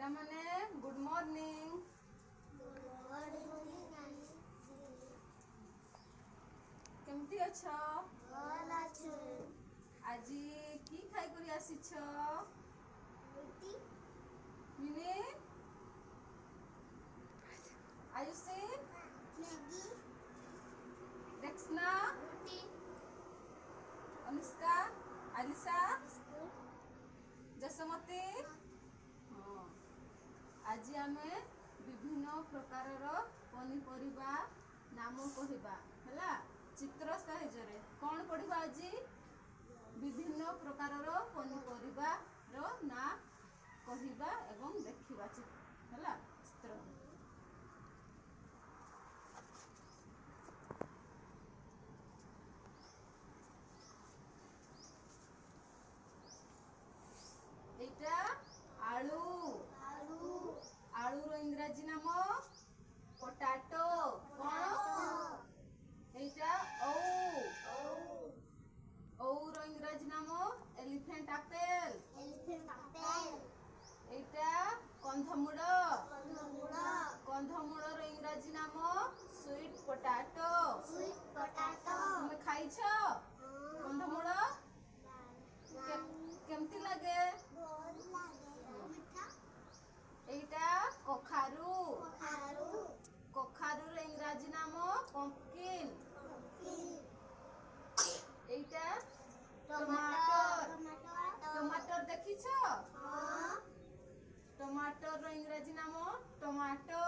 ପିଲାମାନେ good morning. କେମିତି ଅଛ? ଭଲ ଅଛି। ଆଜି কি খাই କରି ଆସିଛ? ରୁଟି ମିନି ଆୟୁଷୀ ମ୍ୟାଗି ରେକ୍ସନା ରୁଟି ଅନୁଷ୍କା ଆଲିସା ବିସ୍କୁଟ ଯଶମତୀ। ହଁ, ଆଜି ଆମେ ବିଭିନ୍ନ ପ୍ରକାରର ପନିପରିବା ନାମ କହିବା ହେଲା। ଚିତ୍ର ସାହାଯ୍ୟରେ କ'ଣ ପଢ଼ିବା ଆଜି? ବିଭିନ୍ନ ପ୍ରକାରର ପନିପରିବାର ନାଁ କହିବା ଏବଂ ଦେଖିବା ହେଲା ଚିତ୍ର। এইটা আলু। আলুর ইংরাজী নাম পটাটো। এইটা ওর ইংরাজী নাম এলিফ্যান্ট আপেল। এইটা কন্ধমূল। কন্ধমূলর ইংরাজী নাম সুইট পটাটো। তুমি খাইছ কন্ধমূল? কেমতি লাগে? এইটা কখারু। কখারুর ইংরাজী নাম পম্পকিন। এইটা টমাটর। টমাটর দেখিছ? টমাটর ইংরাজী নাম টমাটো।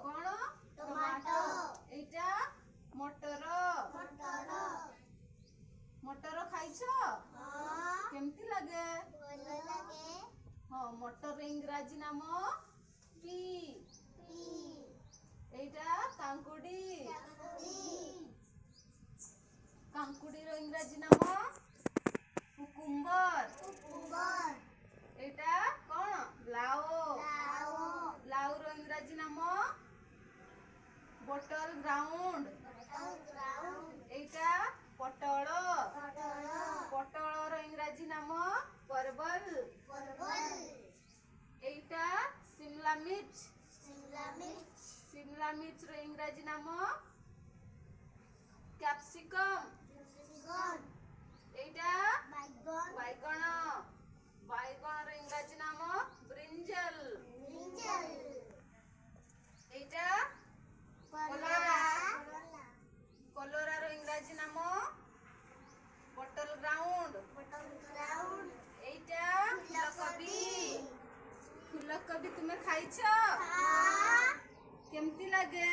কোন? টমাটো। এইটা মটর। মটর খাইছ? কেমতি লাগে? হ্যাঁ, মটর ইংরাজী নাম পি। এইটা কাঙ্কুড়ি। কাঙ্কুড়ির ইংরাজী নাম কুকুম্বর। এইটা কোন? লাউ। লাউর ইংরাজী নাম বটল গ্রাউন্ড। এইটা পটল। পটলর ইংরাজী নাম পরবল। এইটা সিমলা মির্চ। সিমলা মির্চর ইংরাজী নাম ক্যাপসিকম। এইটা বাইগণ। বাইগণর ইংরাজী নাম ব্রিঞ্জল। এইটা কলরা। কলরার ইংরাজী নাম বটল গ্রাউন্ড। এইটা ফুলকোবি। ফুলকোবি তুমি খাইছ? কেমতি লাগে?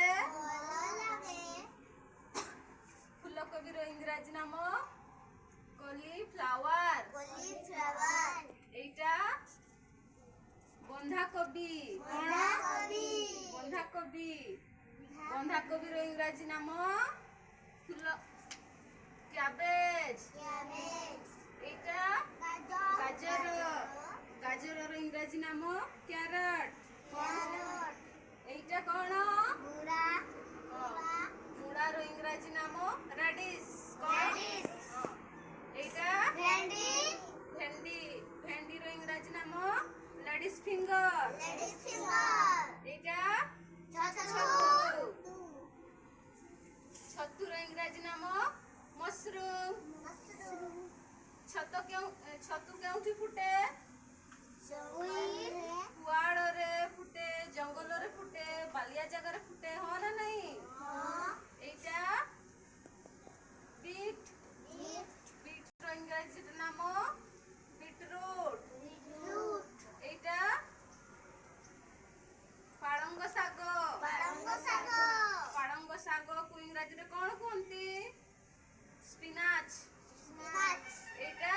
ফুলকোবির ইংরাজী নাম কলিফ্লাওয়ার। এইটা বন্ধাকোবি। বন্ধাকোবি। বন্ধাকোবির ইংরাজী নাম ক্যাবেজ। এইটা গাজর। গাজরের ইংরাজী নাম ক্যারট। এইটা কোন? মূলার ইংরাজী নাম রেডিশ। এইটা ভেন্ডি। ভেন্ডির ইংরাজী নাম লেডিস ফিঙ্গার। এইটা ছতু। ছতুর ইংরাজী নাম মশরুম। ছতু কেউঠি ফুটে? কুয়াড়রে ফুটে, জঙ্গলরে ফুটে, বালিয়া জায়গারে ফুটে, হ না নাই? এইটা বিট। বিটর ইংরাজী নাম বিটরুট। এইটা পালঙ্গ ଶାଗ। ପାଳଙ୍ଗ ଶାଗକୁ ଇଂରାଜୀରେ କ'ଣ କୁହନ୍ତି? ସ୍ପିନାଚ୍। এইটা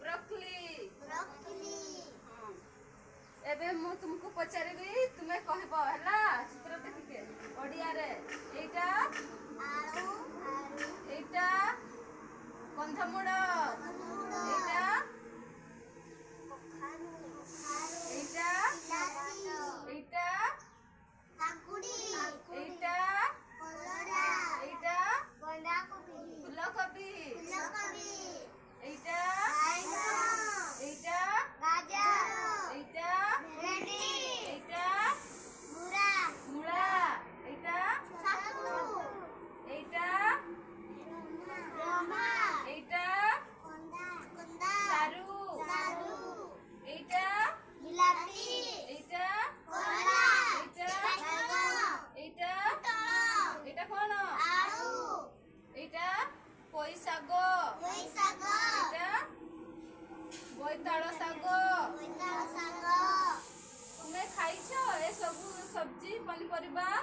ବ୍ରୋକଲି। ଏବେ ମୁଁ ତୁମକୁ ପଚାରିବି, ତୁମେ କହିବ ହେଲା ଚିତ୍ର ଦେଖିକେ ଓଡ଼ିଆରେ। এইটা এইটা କନ୍ଧମୂଳ। এইটা এইটা এইটা এইটা এইটা ফুলকোবি। এইটা এইটা এইটা କରିବା